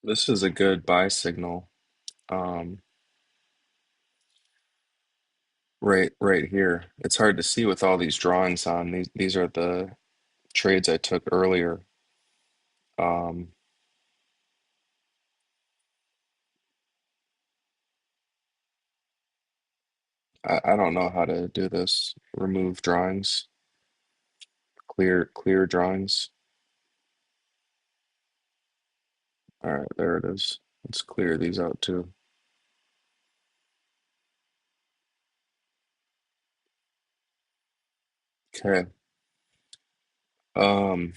This is a good buy signal. Um, right here. It's hard to see with all these drawings on. These are the trades I took earlier. Um, I don't know how to do this. Remove drawings, clear drawings. All right, there it is. Let's clear these out too. Okay. Um,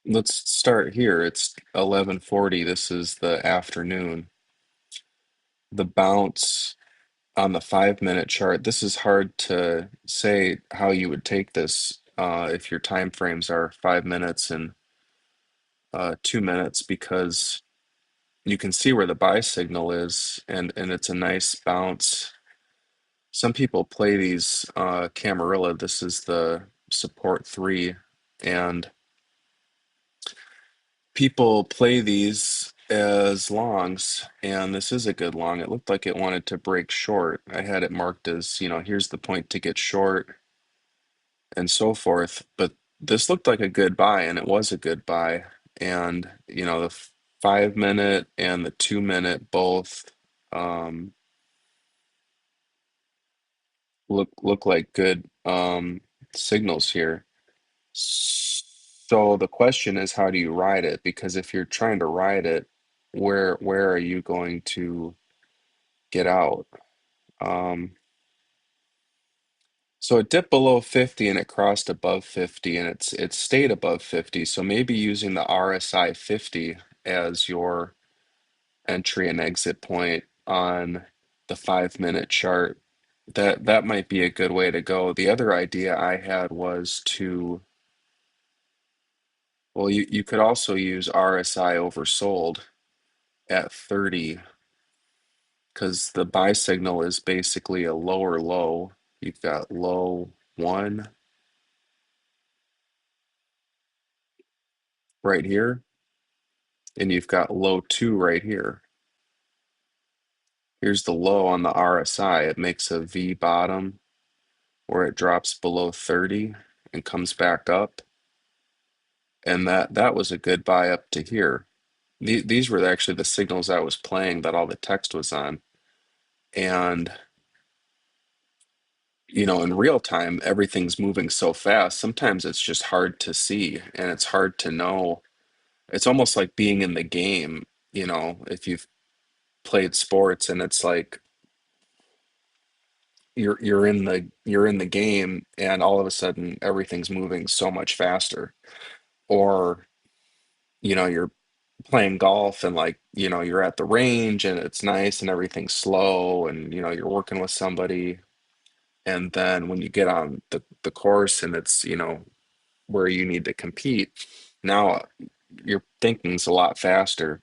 let's start here. It's 11:40. This is the afternoon. The bounce on the 5 minute chart, this is hard to say how you would take this if your time frames are 5 minutes and 2 minutes, because you can see where the buy signal is, and it's a nice bounce. Some people play these Camarilla. This is the support three, and people play these as longs, and this is a good long. It looked like it wanted to break short. I had it marked as, here's the point to get short and so forth. But this looked like a good buy, and it was a good buy. And the 5 minute and the 2 minute both um, look like good signals here. So the question is, how do you ride it? Because if you're trying to ride it, where are you going to get out? Um, So it dipped below 50 and it crossed above 50, and it's stayed above 50. So maybe using the RSI 50 as your entry and exit point on the 5 minute chart. That might be a good way to go. The other idea I had was to, well, you could also use RSI oversold at 30, because the buy signal is basically a lower low. You've got low one right here, and you've got low two right here. Here's the low on the RSI. It makes a V bottom where it drops below 30 and comes back up. And that was a good buy up to here. These were actually the signals I was playing that all the text was on. And, in real time, everything's moving so fast. Sometimes it's just hard to see and it's hard to know. It's almost like being in the game, if you've played sports, and it's like you're in the game, and all of a sudden everything's moving so much faster. Or you're playing golf, and, like, you're at the range and it's nice and everything's slow, and you're working with somebody, and then when you get on the course and it's where you need to compete, now your thinking's a lot faster.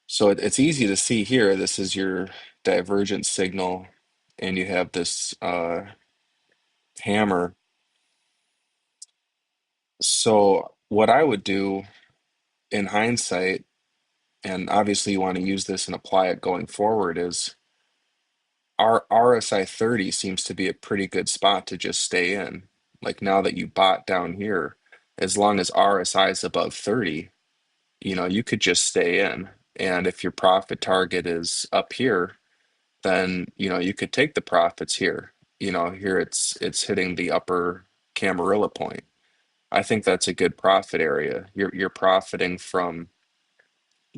So it's easy to see here. This is your divergence signal, and you have this hammer. So what I would do in hindsight, and obviously you want to use this and apply it going forward, is our RSI 30 seems to be a pretty good spot to just stay in. Like, now that you bought down here, as long as RSI is above 30, you could just stay in. And if your profit target is up here, then you could take the profits here. Here it's hitting the upper Camarilla point. I think that's a good profit area. You're profiting from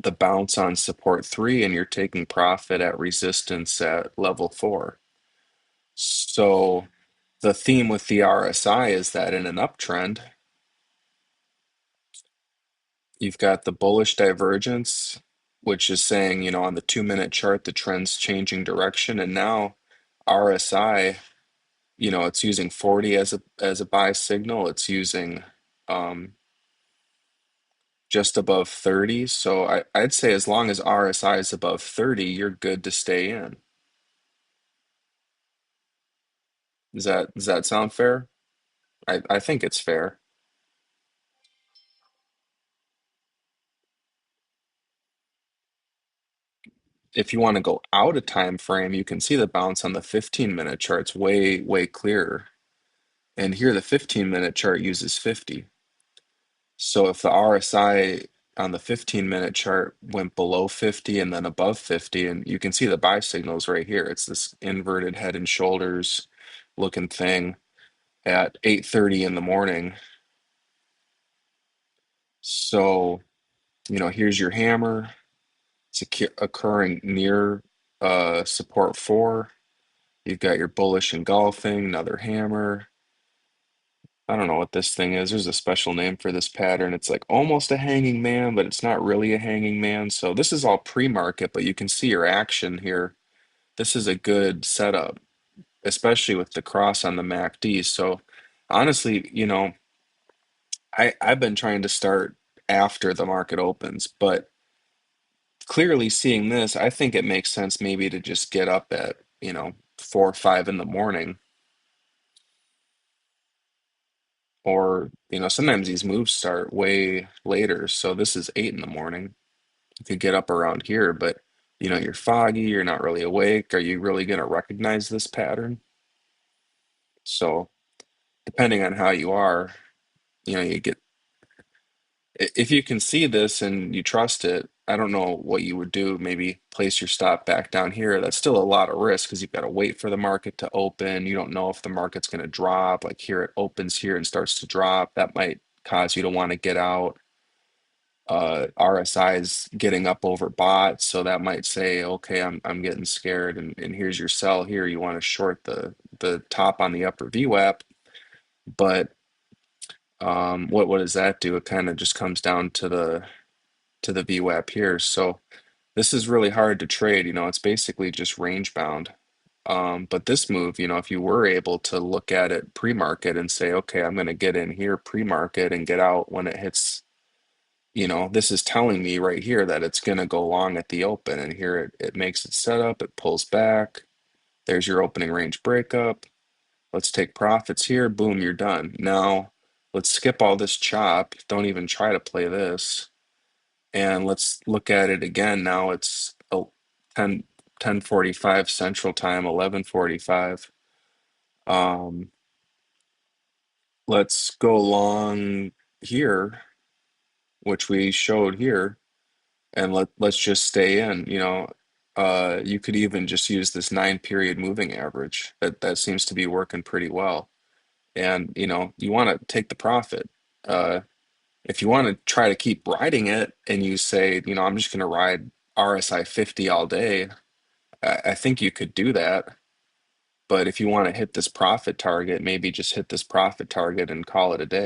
the bounce on support three, and you're taking profit at resistance at level four. So the theme with the RSI is that in an uptrend, you've got the bullish divergence, which is saying, on the 2 minute chart, the trend's changing direction. And now RSI, it's using 40 as a buy signal. It's using um, just above 30. So I'd say as long as RSI is above 30, you're good to stay in. Does that sound fair? I think it's fair. if you want to go out of time frame, you can see the bounce on the 15-minute chart's way clearer. And here the 15-minute chart uses 50. So if the RSI on the 15-minute chart went below 50 and then above 50, and you can see the buy signals right here. It's this inverted head and shoulders looking thing at 8:30 in the morning. So, here's your hammer. It's occurring near support 4. You've got your bullish engulfing, another hammer. I don't know what this thing is. There's a special name for this pattern. It's like almost a hanging man, but it's not really a hanging man. So this is all pre-market, but you can see your action here. This is a good setup, especially with the cross on the MACD. So honestly, I've been trying to start after the market opens, but clearly seeing this, I think it makes sense maybe to just get up at, 4 or 5 in the morning. Or, sometimes these moves start way later. So this is 8 in the morning. You could get up around here, but you're foggy, you're not really awake. Are you really going to recognize this pattern? So depending on how you are, you get, if you can see this and you trust it, I don't know what you would do. Maybe place your stop back down here. That's still a lot of risk because you've got to wait for the market to open. You don't know if the market's going to drop. Like here, it opens here and starts to drop. That might cause you to want to get out. RSI is getting up over bought, so that might say, okay, I'm getting scared, and here's your sell here. You want to short the top on the upper VWAP, but what does that do? It kind of just comes down to the VWAP here. So this is really hard to trade. It's basically just range bound. But this move, if you were able to look at it pre-market and say, okay, I'm going to get in here pre-market and get out when it hits, this is telling me right here that it's going to go long at the open. And here it makes its setup, it pulls back. There's your opening range breakup. Let's take profits here. Boom, you're done. Now, let's skip all this chop. Don't even try to play this. And let's look at it again. Now it's 10, 10:45 Central Time, 11:45. Um, let's go long here, which we showed here, and let's just stay in. You could even just use this 9-period moving average. That seems to be working pretty well. And you want to take the profit. Uh, if you want to try to keep riding it and you say, I'm just going to ride RSI 50 all day, I think you could do that. But if you want to hit this profit target, maybe just hit this profit target and call it a day.